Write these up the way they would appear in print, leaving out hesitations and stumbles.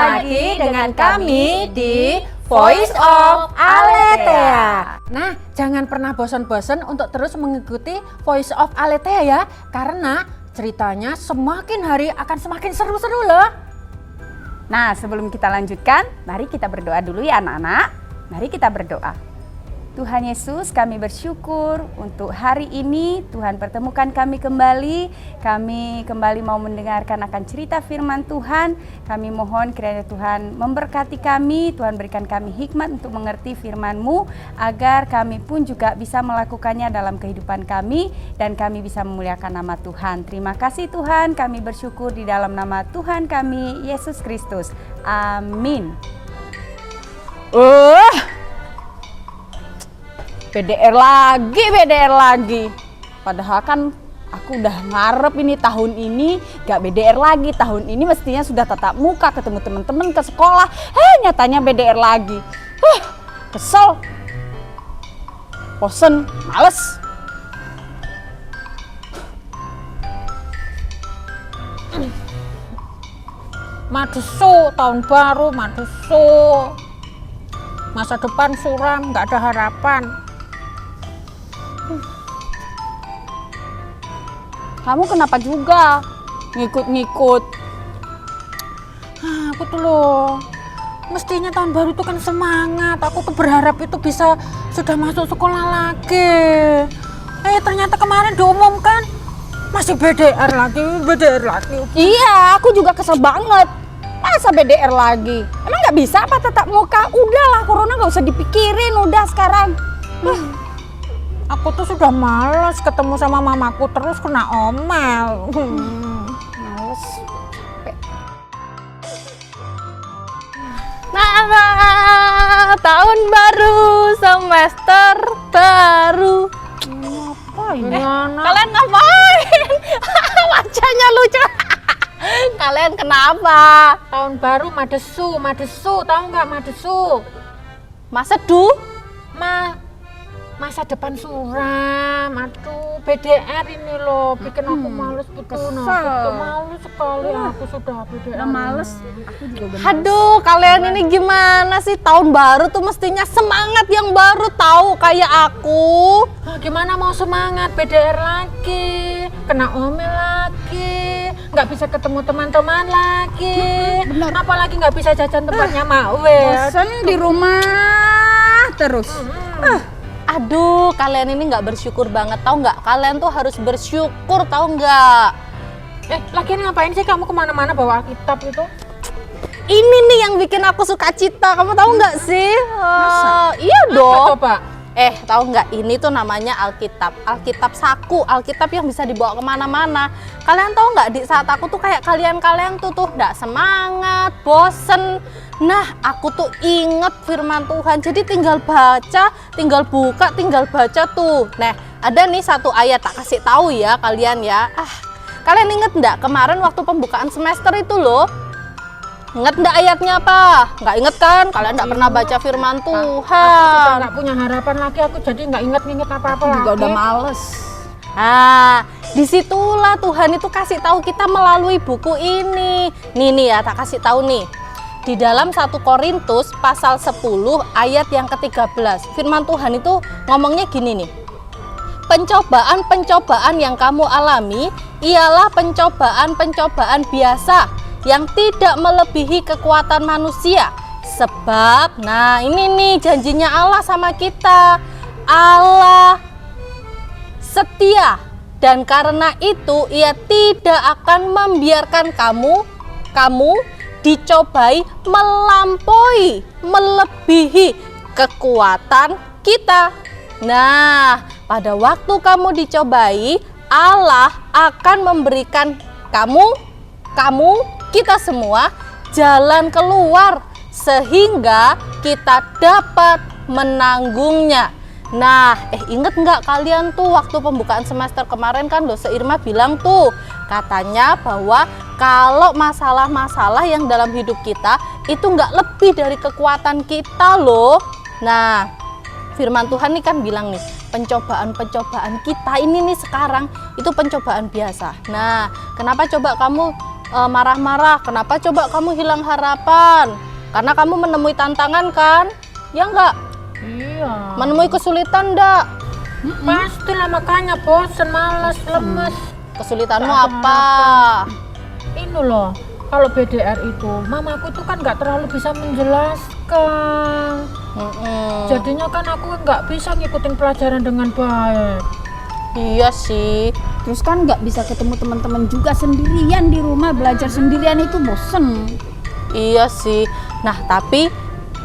lagi dengan kami di Voice of Aletheia. Nah, jangan pernah bosan-bosan untuk terus mengikuti Voice of Aletheia ya, karena ceritanya semakin hari akan semakin seru-seru loh. Nah, sebelum kita lanjutkan, mari kita berdoa dulu ya anak-anak. Mari kita berdoa. Tuhan Yesus, kami bersyukur untuk hari ini Tuhan pertemukan kami kembali. Kami kembali mau mendengarkan akan cerita firman Tuhan. Kami mohon kiranya Tuhan memberkati kami, Tuhan berikan kami hikmat untuk mengerti firman-Mu, agar kami pun juga bisa melakukannya dalam kehidupan kami dan kami bisa memuliakan nama Tuhan. Terima kasih Tuhan, kami bersyukur di dalam nama Tuhan kami, Yesus Kristus. Amin. BDR lagi. Padahal kan aku udah ngarep ini tahun ini gak BDR lagi. Tahun ini mestinya sudah tatap muka, ketemu teman-teman, ke sekolah. Nyatanya BDR lagi. Kesel. Bosen, males. Madesu, tahun baru, madesu. Masa depan suram, gak ada harapan. Kamu kenapa juga ngikut-ngikut? Aku tuh loh, mestinya tahun baru itu kan semangat. Aku tuh berharap itu bisa sudah masuk sekolah lagi. Ternyata kemarin diumumkan masih BDR lagi. Iya, aku juga kesel banget. Masa BDR lagi? Emang nggak bisa apa tatap muka? Udahlah, corona nggak usah dipikirin, udah sekarang. Aku tuh sudah males ketemu sama mamaku, terus kena omel. Males. Nah, tahun baru, semester baru. Kalian ngapain? Wajahnya lucu. Kalian kenapa? Tahun baru madesu, tahu nggak madesu? Masedu? Masa depan suram, aduh BDR ini loh, bikin aku males betul. Males sekali aku sudah BDR. Males, aku juga bener. Aduh, kalian ini gimana sih? Tahun baru tuh mestinya semangat yang baru, tahu kayak aku. Gimana mau semangat, BDR lagi, kena omel lagi, nggak bisa ketemu teman-teman lagi. Bener. Apalagi nggak bisa jajan tempatnya Makwel. Bosan di rumah terus. Aduh, kalian ini nggak bersyukur banget, tahu nggak? Kalian tuh harus bersyukur, tahu nggak? Lagian ngapain sih kamu kemana-mana bawa Alkitab itu? Ini nih yang bikin aku suka cita, kamu tahu nggak sih? Iya dong. Coba. Tahu nggak? Ini tuh namanya Alkitab saku, Alkitab yang bisa dibawa kemana-mana. Kalian tahu nggak? Di saat aku tuh kayak kalian tuh nggak semangat, bosen. Nah, aku tuh inget firman Tuhan, jadi tinggal baca, tinggal buka, tinggal baca tuh. Nah, ada nih satu ayat, tak kasih tahu ya kalian ya. Kalian inget nggak kemarin waktu pembukaan semester itu loh? Ingat nggak ayatnya apa? Nggak inget kan? Kalian nggak pernah baca firman Tuhan. Aku sudah nggak punya harapan lagi, aku jadi nggak inget apa-apa lagi. Juga udah males. Disitulah Tuhan itu kasih tahu kita melalui buku ini. Nih ya, tak kasih tahu nih. Di dalam 1 Korintus pasal 10 ayat yang ke-13. Firman Tuhan itu ngomongnya gini nih. Pencobaan-pencobaan yang kamu alami ialah pencobaan-pencobaan biasa yang tidak melebihi kekuatan manusia. Sebab, nah ini nih janjinya Allah sama kita. Allah setia, dan karena itu Ia tidak akan membiarkan kamu dicobai melebihi kekuatan kita. Nah, pada waktu kamu dicobai, Allah akan memberikan kita semua jalan keluar sehingga kita dapat menanggungnya. Nah, inget nggak kalian tuh waktu pembukaan semester kemarin kan Dosen Irma bilang tuh, katanya bahwa kalau masalah-masalah yang dalam hidup kita itu nggak lebih dari kekuatan kita loh. Nah, firman Tuhan nih kan bilang nih, pencobaan-pencobaan kita ini nih sekarang itu pencobaan biasa. Nah, kenapa coba kamu marah-marah. Kenapa coba kamu hilang harapan? Karena kamu menemui tantangan kan? Ya enggak? Iya. Menemui kesulitan enggak? Pastilah, makanya bosen, malas, lemes. Kesulitanmu Nggak ada apa? Ini loh, kalau BDR itu, mamaku tuh kan nggak terlalu bisa menjelaskan. Jadinya kan aku nggak bisa ngikutin pelajaran dengan baik. Iya sih. Terus kan nggak bisa ketemu teman-teman juga, sendirian di rumah belajar sendirian itu bosen. Iya sih. Nah, tapi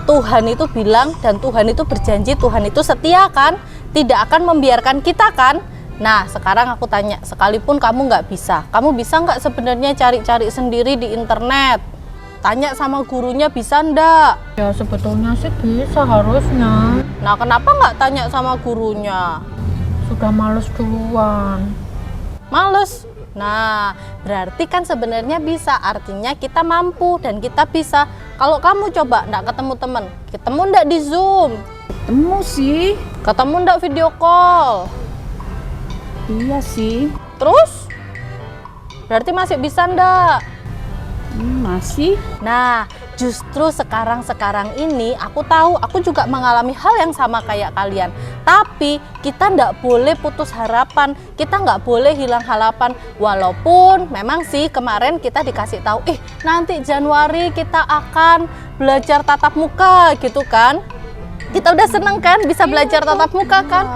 Tuhan itu bilang dan Tuhan itu berjanji, Tuhan itu setia kan? Tidak akan membiarkan kita kan? Nah, sekarang aku tanya, sekalipun kamu nggak bisa, kamu bisa nggak sebenarnya cari-cari sendiri di internet? Tanya sama gurunya, bisa ndak? Ya sebetulnya sih bisa harusnya. Nah, kenapa nggak tanya sama gurunya? Sudah males duluan. Males. Nah, berarti kan sebenarnya bisa, artinya kita mampu dan kita bisa. Kalau kamu coba ndak ketemu temen, ketemu ndak di Zoom? Ketemu sih. Ketemu ndak video call? Iya sih. Terus? Berarti masih bisa ndak? Masih. Nah, justru sekarang ini aku tahu, aku juga mengalami hal yang sama kayak kalian. Tapi kita ndak boleh putus harapan, kita nggak boleh hilang harapan. Walaupun memang sih kemarin kita dikasih tahu, nanti Januari kita akan belajar tatap muka gitu kan. Kita udah seneng kan bisa belajar tatap muka kan.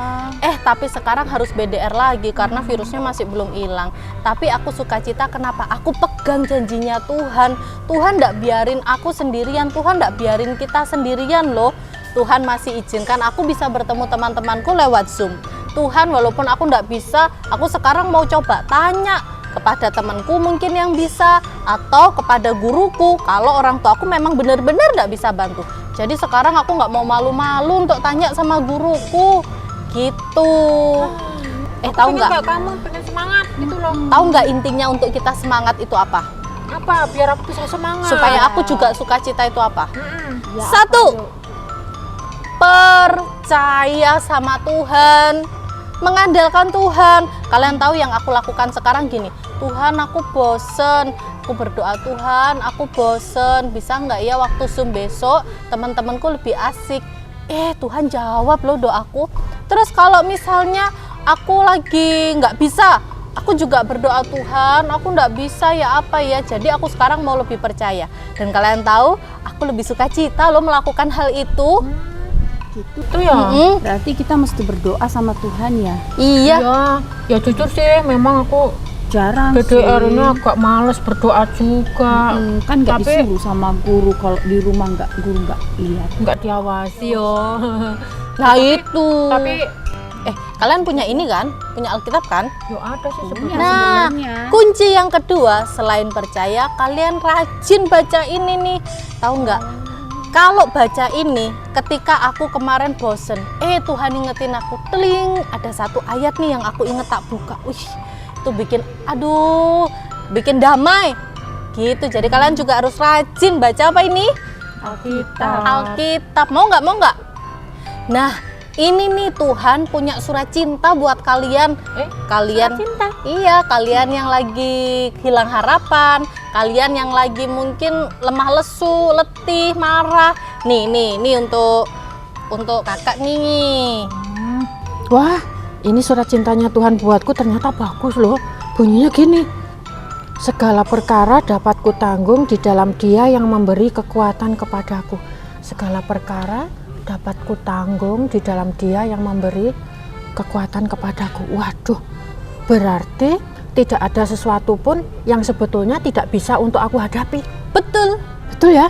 Tapi sekarang harus BDR lagi karena virusnya masih belum hilang. Tapi aku sukacita kenapa? Aku pegang janjinya Tuhan. Tuhan ndak biarin aku sendirian, Tuhan ndak biarin kita sendirian loh. Tuhan masih izinkan aku bisa bertemu teman-temanku lewat Zoom. Tuhan, walaupun aku ndak bisa, aku sekarang mau coba tanya kepada temanku mungkin yang bisa, atau kepada guruku kalau orang tua aku memang benar-benar ndak bisa bantu. Jadi sekarang aku nggak mau malu-malu untuk tanya sama guruku. Gitu. Tahu nggak? Kamu pengen semangat gitu loh. Tahu nggak intinya untuk kita semangat itu apa? Apa? Biar aku bisa semangat. Supaya aku juga sukacita itu apa? Ya, Satu, percaya sama Tuhan, mengandalkan Tuhan. Kalian tahu yang aku lakukan sekarang gini, Tuhan aku bosen, aku berdoa Tuhan aku bosen, bisa nggak ya waktu Zoom besok teman-temanku lebih asik. Tuhan jawab loh doaku. Terus kalau misalnya aku lagi nggak bisa, aku juga berdoa Tuhan aku nggak bisa ya apa ya. Jadi aku sekarang mau lebih percaya. Dan kalian tahu aku lebih sukacita loh melakukan hal itu. Gitu ya. Berarti kita mesti berdoa sama Tuhan ya. Iya. Ya jujur sih memang aku Jarang BDR-nya agak males berdoa juga. Kan nggak Tapi- disuruh sama guru, kalau di rumah guru nggak lihat. Nggak diawasi yo. Nah itu. Tapi Kalian punya ini kan? Punya Alkitab kan? yo ada sih Iya, sebenarnya. Nah, sebenarnya. kunci yang kedua selain percaya, kalian rajin baca ini nih. Tahu nggak? Kalau baca ini, ketika aku kemarin bosen, Tuhan ingetin aku, teling, ada satu ayat nih yang aku inget tak buka. Itu bikin damai. Gitu. Jadi kalian juga harus rajin baca apa ini? Alkitab. Mau nggak? Nah, ini nih Tuhan punya surat cinta buat kalian. Kalian cinta? Iya, kalian yang lagi hilang harapan, kalian yang lagi mungkin lemah lesu, letih, marah. Nih untuk kakak nih. Wah, ini surat cintanya Tuhan buatku ternyata bagus loh. Bunyinya gini. Segala perkara dapat kutanggung di dalam Dia yang memberi kekuatan kepadaku. Segala perkara dapat kutanggung di dalam Dia yang memberi kekuatan kepadaku. Waduh, berarti tidak ada sesuatu pun yang sebetulnya tidak bisa untuk aku hadapi. Betul. Betul ya?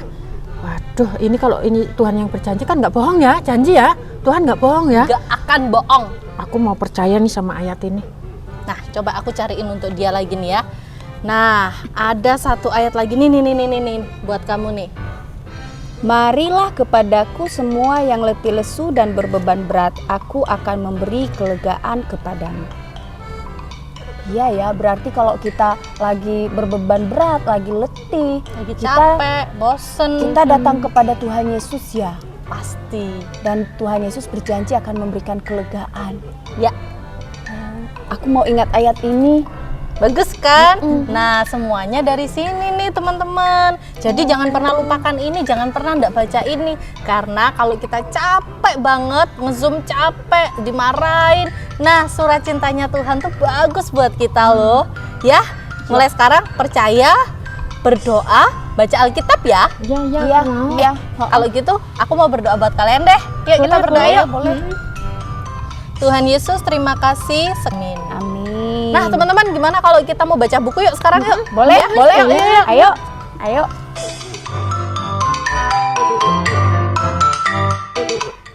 Waduh, ini kalau ini Tuhan yang berjanji kan nggak bohong ya, janji ya. Tuhan nggak bohong ya. Gak akan bohong. Aku mau percaya nih sama ayat ini. Nah, coba aku cariin untuk dia lagi nih ya. Nah, ada satu ayat lagi nih buat kamu nih. Marilah kepadaku semua yang letih lesu dan berbeban berat, aku akan memberi kelegaan kepadamu. Iya ya, berarti kalau kita lagi berbeban berat, lagi letih, Lagi capek, bosen. kita datang kepada Tuhan Yesus ya. Pasti. Dan Tuhan Yesus berjanji akan memberikan kelegaan. Ya. Aku mau ingat ayat ini. Bagus kan? Nah, semuanya dari sini nih teman-teman. Jadi jangan pernah lupakan ini, jangan pernah ndak baca ini. Karena kalau kita capek banget, ngezoom capek, dimarahin. Nah, surat cintanya Tuhan tuh bagus buat kita loh. Ya, mulai sekarang percaya, berdoa, baca Alkitab ya. Iya. Kalau gitu, aku mau berdoa buat kalian deh. Yuk kita berdoa yuk. Tuhan Yesus, terima kasih. Amin. Nah, teman-teman, gimana kalau kita mau baca buku yuk sekarang yuk? Boleh, Ya? boleh. Yuk. Ayo.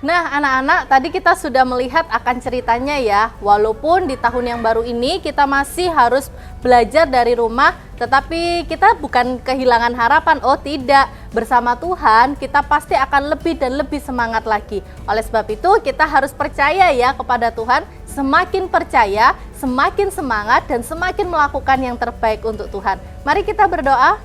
Nah, anak-anak, tadi kita sudah melihat akan ceritanya ya. Walaupun di tahun yang baru ini kita masih harus belajar dari rumah, tetapi kita bukan kehilangan harapan. Oh tidak, bersama Tuhan kita pasti akan lebih dan lebih semangat lagi. Oleh sebab itu kita harus percaya ya kepada Tuhan. Semakin percaya, semakin semangat dan semakin melakukan yang terbaik untuk Tuhan. Mari kita berdoa.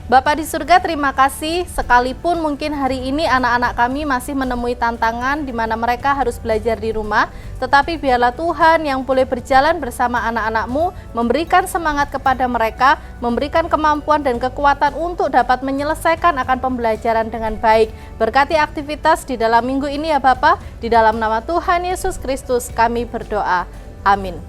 Bapa di surga, terima kasih. Sekalipun mungkin hari ini anak-anak kami masih menemui tantangan di mana mereka harus belajar di rumah, tetapi biarlah Tuhan yang boleh berjalan bersama anak-anak-Mu, memberikan semangat kepada mereka, memberikan kemampuan dan kekuatan untuk dapat menyelesaikan akan pembelajaran dengan baik. Berkati aktivitas di dalam minggu ini ya Bapa, di dalam nama Tuhan Yesus Kristus kami berdoa. Amin.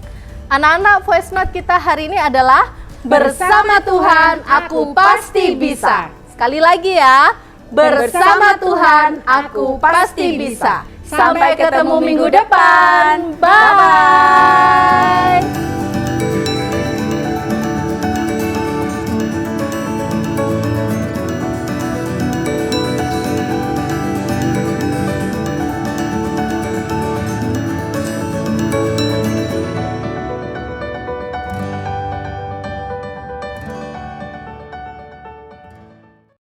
Anak-anak, voice note kita hari ini adalah bersama Tuhan aku pasti bisa. Sekali lagi ya, bersama Tuhan aku pasti bisa. Sampai ketemu minggu depan. Bye.